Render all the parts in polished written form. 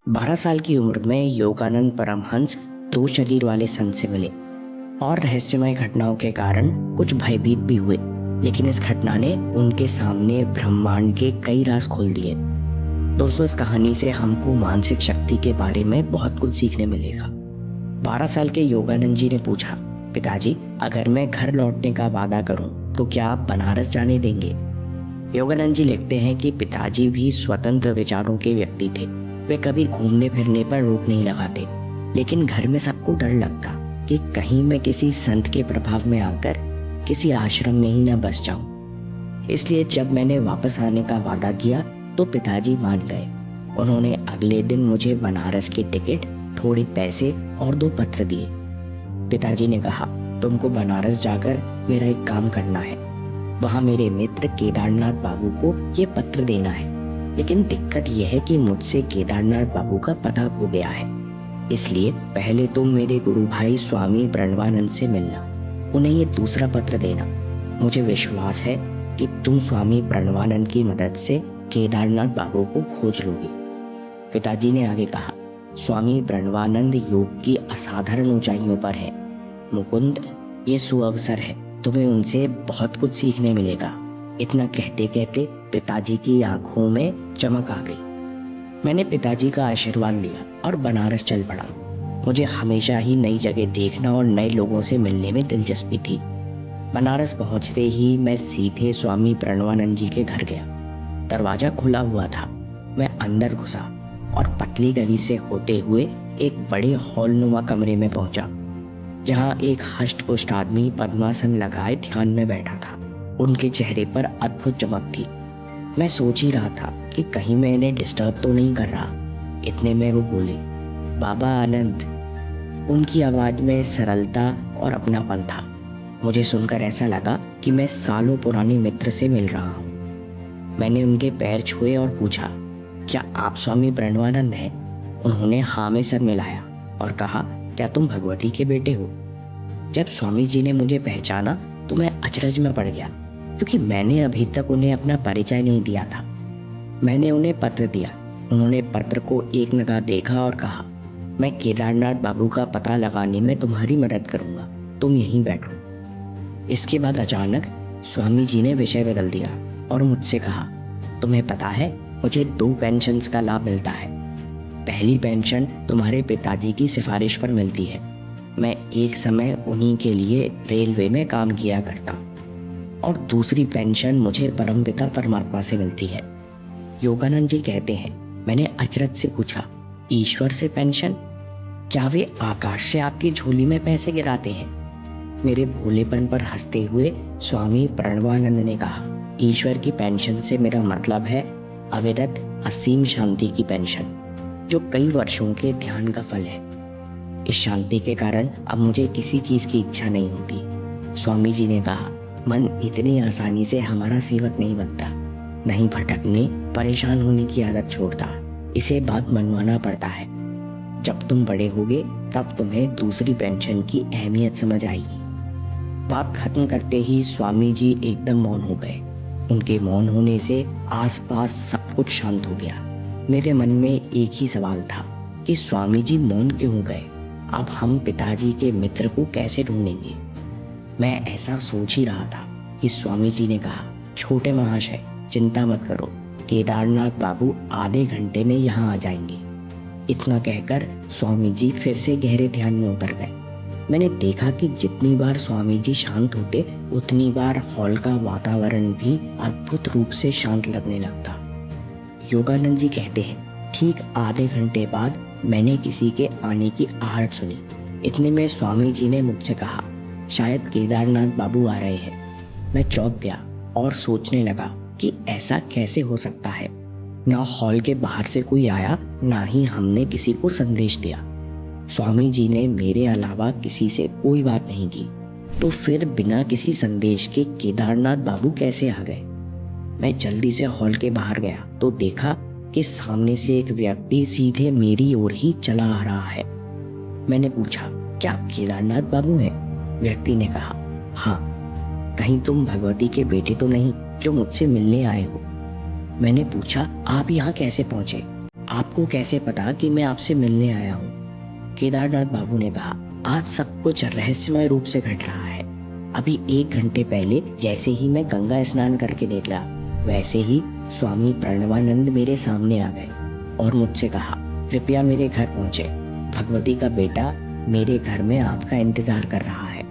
12 साल की उम्र में योगानंद परमहंस दो शरीर वाले संत से मिले और रहस्यमय घटनाओं के कारण कुछ भयभीत भी हुए। लेकिन इस घटना ने उनके सामने ब्रह्मांड के कई राज खोल दिए। दोस्तों, इस कहानी से हमको मानसिक शक्ति के बारे में बहुत कुछ सीखने मिलेगा। 12 साल के योगानंद जी ने पूछा, पिताजी, अगर मैं घर लौटने का वादा करूं तो क्या आप बनारस जाने देंगे? योगानंद जी लिखते हैं कि पिताजी भी स्वतंत्र विचारों के व्यक्ति थे। वे कभी घूमने फिरने पर रोक नहीं लगाते, लेकिन घर में सबको डर लगता कि कहीं मैं किसी संत के प्रभाव में आकर किसी आश्रम में ही न बस जाऊं। इसलिए जब मैंने वापस आने का वादा किया तो पिताजी मान गए। उन्होंने अगले दिन मुझे बनारस की टिकट, थोड़े पैसे और 2 पत्र दिए। पिताजी ने कहा, तुमको बनारस जाकर मेरा एक काम करना है। वहाँ मेरे मित्र केदारनाथ बाबू को ये पत्र देना है। लेकिन दिक्कत यह है कि मुझसे केदारनाथ बाबू का पता खो गया है। इसलिए पहले तुम मेरे गुरु भाई स्वामी प्रणवानंद से मिलना, उन्हें ये दूसरा पत्र देना। मुझे विश्वास है कि तुम स्वामी प्रणवानंद की मदद से केदारनाथ बाबू को खोज लोगे। पिताजी ने आगे कहा, स्वामी प्रणवानंद योग की असाधारण ऊंचाइयों पर है। मुकुंद, ये सुअवसर है, तुम्हें उनसे बहुत कुछ सीखने मिलेगा। इतना कहते कहते पिताजी की आंखों में चमक आ गई। मैंने पिताजी का आशीर्वाद लिया और बनारस चल पड़ा। मुझे हमेशा ही नई जगह देखना और नए लोगों से मिलने में दिलचस्पी थी। बनारस पहुंचते ही मैं सीधे स्वामी प्रणवानंद जी के घर गया। दरवाजा खुला हुआ था। मैं अंदर घुसा और पतली गली से होते हुए एक बड़े हॉलनुमा कमरे में पहुंचा, जहां एक हष्ट-पुष्ट आदमी पद्मासन लगाए ध्यान में बैठा था। उनके चेहरे पर अद्भुत चमक थी। मैं सोच ही रहा था कि कहीं मैं इन्हें डिस्टर्ब तो नहीं कर रहा। इतने में वो बोले, बाबा आनंद। उनकी आवाज में सरलता और अपनापन था। मुझे सुनकर ऐसा लगा कि मैं सालों पुराने मित्र से मिल रहा हूँ। मैंने उनके पैर छुए और पूछा, क्या आप स्वामी प्रणवानंद हैं? उन्होंने हाँ में सर मिलाया और कहा, क्या तुम भगवती के बेटे हो? जब स्वामी जी ने मुझे पहचाना तो मैं अचरज में पड़ गया, क्योंकि मैंने अभी तक उन्हें अपना परिचय नहीं दिया था। मैंने उन्हें पत्र दिया। उन्होंने पत्र को एक नगाह देखा और कहा, मैं केदारनाथ बाबू का पता लगाने में तुम्हारी मदद करूंगा, तुम यहीं बैठो। इसके बाद अचानक स्वामी जी ने विषय बदल दिया और मुझसे कहा, तुम्हें पता है, मुझे 2 पेंशन्स का लाभ मिलता है। पहली पेंशन तुम्हारे पिताजी की सिफारिश पर मिलती है। मैं एक समय उन्हीं के लिए रेलवे में काम किया करता। और दूसरी पेंशन मुझे परमपिता परमात्मा से मिलती है। योगानंद जी कहते हैं, मैंने अचरज से पूछा, ईश्वर से पेंशन? क्या वे आकाश से आपकी झोली में पैसे गिराते हैं? मेरे भोलेपन पर हंसते हुए स्वामी प्रणवानंद ने कहा, ईश्वर की पेंशन से मेरा मतलब है अविरत असीम शांति की पेंशन, जो कई वर्षों के ध्यान का फल है। इस शांति के कारण अब मुझे किसी चीज की इच्छा नहीं होती। स्वामी जी ने कहा, मन इतनी आसानी से हमारा सेवक नहीं बनता, नहीं भटकने, परेशान होने की आदत छोड़ता। इसे बात मनवाना पड़ता है। जब तुम बड़े होगे तब तुम्हें दूसरी पेंशन की अहमियत समझ आएगी। बात खत्म करते ही स्वामी जी एकदम मौन हो गए। उनके मौन होने से आसपास सब कुछ शांत हो गया। मेरे मन में एक ही सवाल था कि स्वामी जी मौन क्यों हो गए? अब हम पिताजी के मित्र को कैसे ढूंढेंगे? मैं ऐसा सोच ही रहा था कि स्वामी जी ने कहा, छोटे महाशय, चिंता मत करो, केदारनाथ बाबू आधे घंटे में यहाँ आ जाएंगे। इतना कहकर स्वामी जी फिर से गहरे ध्यान में उतर गए। मैंने देखा कि जितनी बार स्वामी जी शांत होते, उतनी बार हॉल का वातावरण भी अद्भुत रूप से शांत लगने लगता। योगानंद जी कहते हैं, ठीक आधे घंटे बाद मैंने किसी के आने की आहट सुनी। इतने में स्वामी जी ने मुझसे कहा, शायद केदारनाथ बाबू आ रहे हैं। मैं चौंक गया और सोचने लगा कि ऐसा कैसे हो सकता है। ना हॉल के बाहर से कोई आया, ना ही हमने किसी को संदेश दिया। स्वामी जी ने मेरे अलावा किसी से कोई बात नहीं की, तो फिर बिना किसी संदेश के केदारनाथ बाबू कैसे आ गए? मैं जल्दी से हॉल के बाहर गया तो देखा कि सामने से एक व्यक्ति सीधे मेरी ओर ही चला आ रहा है। मैंने पूछा, क्या केदारनाथ बाबू हैं? व्यक्ति ने कहा, हाँ। कहीं तुम भगवती के बेटे तो नहीं जो मुझसे मिलने आए हो? मैंने पूछा, आप यहाँ कैसे पहुंचे? आपको कैसे पता कि मैं आपसे मिलने आया हूँ? केदारनाथ बाबू ने कहा, आज सब कुछ रहस्यमय रूप से घट रहा है। अभी 1 घंटे पहले जैसे ही मैं गंगा स्नान करके निकला, वैसे ही स्वामी प्रणवानंद मेरे सामने आ गए और मुझसे कहा, कृपया मेरे घर पहुंचे। भगवती का बेटा मेरे घर में आपका इंतजार कर रहा है।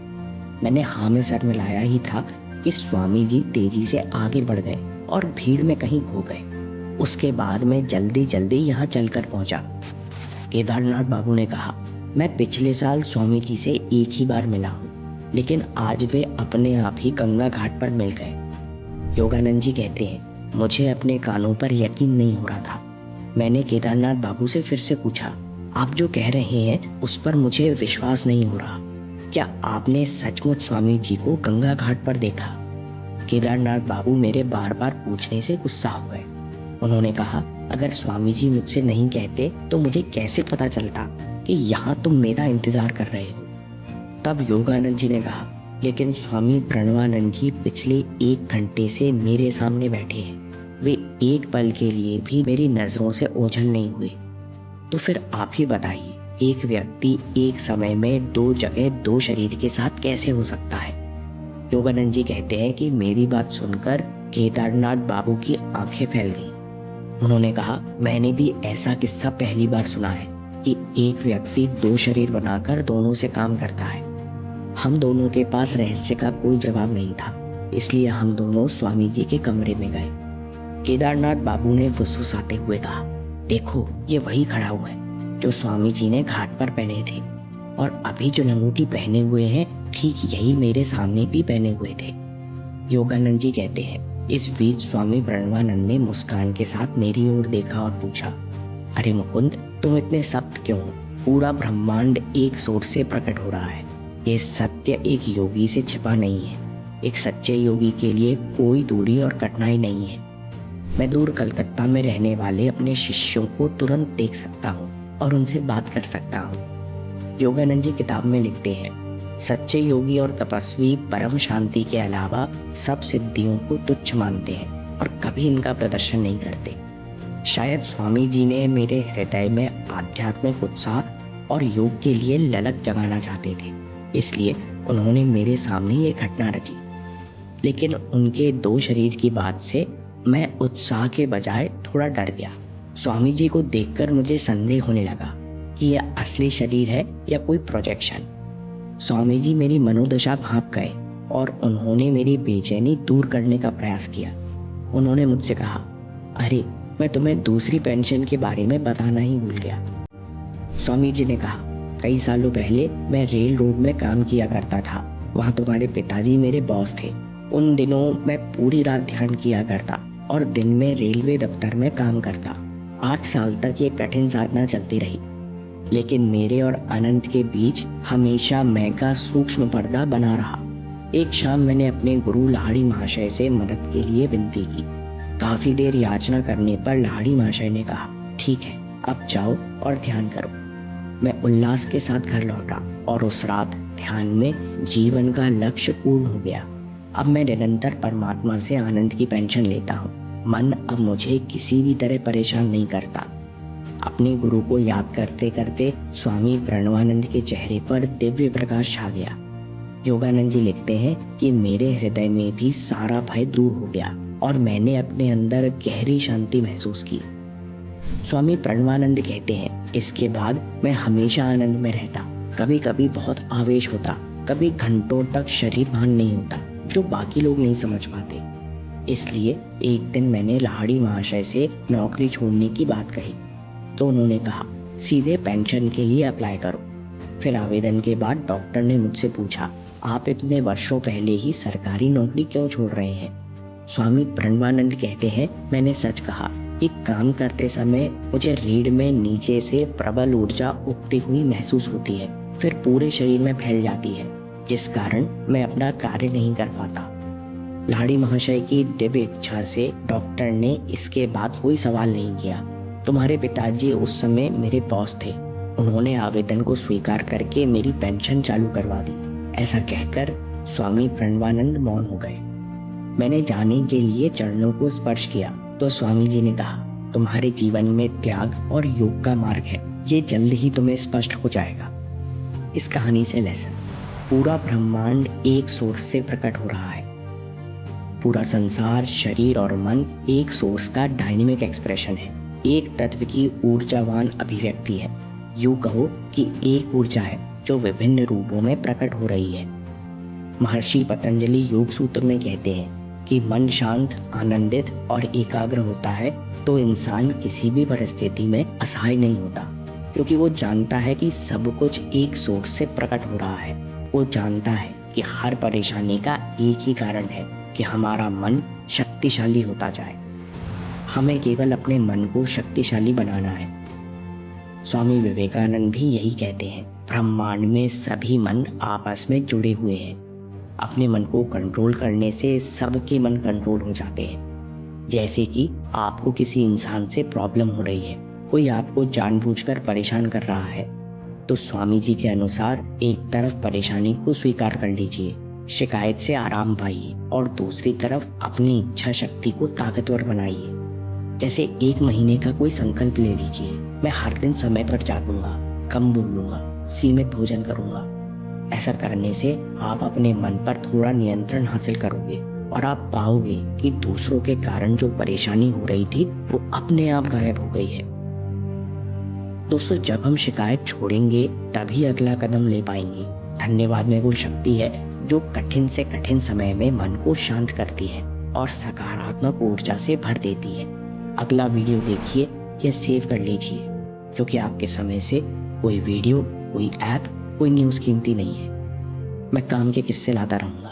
मैंने हाँ में सर मिलाया ही था कि स्वामी जी तेजी से आगे बढ़ गए और भीड़ में कहीं खो गए। उसके बाद मैं जल्दी जल्दी यहाँ चलकर पहुंचा। केदारनाथ बाबू ने कहा, मैं पिछले साल स्वामी जी से एक ही बार मिला हूँ, लेकिन आज वे अपने आप ही गंगा घाट पर मिल गए। योगानंद जी कहते हैं, मुझे अपने कानों पर यकीन नहीं हो रहा था। मैंने केदारनाथ बाबू से फिर से पूछा, आप जो कह रहे हैं उस पर मुझे विश्वास नहीं हो रहा। क्या आपने सचमुच स्वामी जी को गंगा घाट पर देखा? केदारनाथ बाबू मेरे बार बार पूछने से गुस्सा हो गए। उन्होंने कहा, अगर स्वामी जी मुझसे नहीं कहते तो मुझे कैसे पता चलता कि यहाँ तुम मेरा इंतजार कर रहे हो? तब योगानंद जी ने कहा, लेकिन स्वामी प्रणवानंद जी पिछले 1 घंटे से मेरे सामने बैठे हैं। वे एक पल के लिए भी मेरी नजरों से ओझल नहीं हुए। तो फिर आप ही बताइए, एक व्यक्ति एक समय में 2 जगह 2 शरीर के साथ कैसे हो सकता है? योगानंद जी कहते हैं कि मेरी बात सुनकर केदारनाथ बाबू की आंखें फैल गईं। उन्होंने कहा, मैंने भी ऐसा किस्सा पहली बार सुना है कि एक व्यक्ति 2 शरीर बनाकर दोनों से काम करता है। हम दोनों के पास रहस्य का कोई जवाब नहीं था, इसलिए हम दोनों स्वामी जी के कमरे में गए। केदारनाथ बाबू ने फुसफुसाते हुए कहा, देखो ये वही खड़ा हुआ है जो स्वामी जी ने घाट पर पहने थे, और अभी जो लंगोटी पहने हुए हैं ठीक यही मेरे सामने भी पहने हुए थे। योगानंद जी कहते हैं, इस बीच स्वामी प्रणवानंद ने मुस्कान के साथ मेरी ओर देखा और पूछा, अरे मुकुंद, तुम इतने सख्त क्यों हो? पूरा ब्रह्मांड एक सोर्स से प्रकट हो रहा है। ये सत्य एक योगी से छिपा नहीं है। एक सच्चे योगी के लिए कोई दूरी और कठिनाई नहीं है। मैं दूर कलकत्ता में रहने वाले अपने शिष्यों को तुरंत देख सकता हूँ और उनसे बात कर सकता हूँ। योगानंद जी किताब में लिखते हैं, सच्चे योगी और तपस्वी परम शांति के अलावा सब सिद्धियों को तुच्छ मानते हैं और कभी इनका प्रदर्शन नहीं करते। शायद स्वामी जी ने मेरे हृदय में आध्यात्मिक उत्साह और योग के लिए ललक जगाना चाहते थे, इसलिए उन्होंने मेरे सामने ये घटना रची। लेकिन उनके 2 शरीर की बात से मैं उत्साह के बजाय थोड़ा डर गया। स्वामी जी को देखकर मुझे संदेह होने लगा कि यह असली शरीर है या कोई प्रोजेक्शन। स्वामी जी मेरी मनोदशा भांप गए और उन्होंने मेरी बेचैनी दूर करने का प्रयास किया। उन्होंने मुझसे कहा, अरे मैं तुम्हें दूसरी पेंशन के बारे में बताना ही भूल गया। स्वामी जी ने कहा, कई सालों पहले मैं रेल रोड में काम किया करता था। वहाँ तुम्हारे पिताजी मेरे बॉस थे। उन दिनों मैं पूरी रात ध्यान किया करता और दिन में रेलवे दफ्तर में काम करता। 8 साल तक ये कठिन साधना चलती रही, लेकिन मेरे और अनंत के बीच हमेशा मैं का सूक्ष्म पर्दा बना रहा। एक शाम मैंने अपने गुरु लाहिड़ी महाशय से मदद के लिए विनती की। काफी देर याचना करने पर लाहिड़ी महाशय ने कहा, ठीक है, अब जाओ और ध्यान करो। मैं उल्लास के साथ घर लौटा और उस रात ध्यान में जीवन का लक्ष्य पूर्ण हो गया। अब मैं निरंतर परमात्मा से आनंद की पेंशन लेता हूँ। मन अब मुझे किसी भी तरह परेशान नहीं करता। अपने गुरु को याद करते करते स्वामी प्रणवानंद के चेहरे पर दिव्य प्रकाश छा गया। योगानंद जी लिखते हैं कि मेरे हृदय में भी सारा भय दूर हो गया और मैंने अपने अंदर गहरी शांति महसूस की। स्वामी प्रणवानंद कहते हैं, इसके बाद मैं हमेशा आनंद में रहता। कभी कभी बहुत आवेश होता, कभी घंटों तक शरीर भान नहीं होता, जो बाकी लोग नहीं समझ पाते। इसलिए एक दिन मैंने लाहिड़ी महाशय से नौकरी छोड़ने की बात कही, तो उन्होंने कहा, सीधे पेंशन के लिए अप्लाई करो। फिर आवेदन के बाद डॉक्टर ने मुझसे पूछा, आप इतने वर्षों पहले ही सरकारी नौकरी क्यों छोड़ रहे हैं? स्वामी प्रणवानंद कहते हैं, मैंने सच कहा कि काम करते समय मुझे रीढ़ में नीचे से प्रबल ऊर्जा उगती हुई महसूस होती है, फिर पूरे शरीर में फैल जाती है, जिस कारण मैं अपना कार्य नहीं कर पाता। लाहिड़ी महाशय की दिव्य इच्छा से डॉक्टर ने इसके बाद कोई सवाल नहीं किया। तुम्हारे पिताजी उस समय मेरे बॉस थे। उन्होंने आवेदन को स्वीकार करके मेरी पेंशन चालू करवा दी। ऐसा कहकर स्वामी प्रणवानंद मौन हो गए। मैंने जाने के लिए चरणों को स्पर्श किया तो स्वामी जी ने कहा, तुम्हारे जीवन में त्याग और योग का मार्ग है, ये जल्द ही तुम्हें स्पष्ट हो जाएगा। इस कहानी से लेसन, पूरा ब्रह्मांड एक सोर्स से प्रकट हो रहा है। पूरा संसार, शरीर और मन एक सोर्स का डायनेमिक एक्सप्रेशन है, एक तत्व की ऊर्जावान अभिव्यक्ति है। यूं कहो कि एक ऊर्जा है जो विभिन्न रूपों में प्रकट हो रही है। महर्षि पतंजलि योग सूत्र में कहते हैं कि मन शांत, आनंदित और एकाग्र होता है तो इंसान किसी भी परिस्थिति में असहाय नहीं होता, क्योंकि वो जानता है कि सब कुछ एक सोर्स से प्रकट हो रहा है। वो जानता है कि हर परेशानी का एक ही कारण है कि हमारा मन शक्तिशाली होता जाए। हमें केवल अपने मन को शक्तिशाली बनाना है। स्वामी विवेकानंद भी यही कहते हैं, ब्रह्मांड में सभी मन आपस में जुड़े हुए हैं। अपने मन को कंट्रोल करने से सबके मन कंट्रोल हो जाते हैं। जैसे कि आपको किसी इंसान से प्रॉब्लम हो रही है, कोई आपको जानबूझकर परेशान कर रहा है, तो स्वामी जी के अनुसार एक तरफ परेशानी को स्वीकार कर लीजिए, शिकायत से आराम पाइए, और दूसरी तरफ अपनी इच्छा शक्ति को ताकतवर बनाइए। जैसे 1 महीने का कोई संकल्प ले लीजिए, मैं हर दिन समय पर जागूंगा, कम बोलूंगा, सीमित भोजन करूंगा। ऐसा करने से आप अपने मन पर थोड़ा नियंत्रण हासिल करोगे और आप पाओगे कि दूसरों के कारण जो परेशानी हो रही थी वो अपने आप गायब हो गई है। दोस्तों, जब हम शिकायत छोड़ेंगे तभी अगला कदम ले पाएंगे। धन्यवाद में वो शक्ति है जो कठिन से कठिन समय में मन को शांत करती है और सकारात्मक ऊर्जा से भर देती है। अगला वीडियो देखिए या सेव कर लीजिए, क्योंकि आपके समय से कोई वीडियो, कोई ऐप, कोई न्यूज़ कीमती नहीं है। मैं काम के किस्से लाता रहूँगा।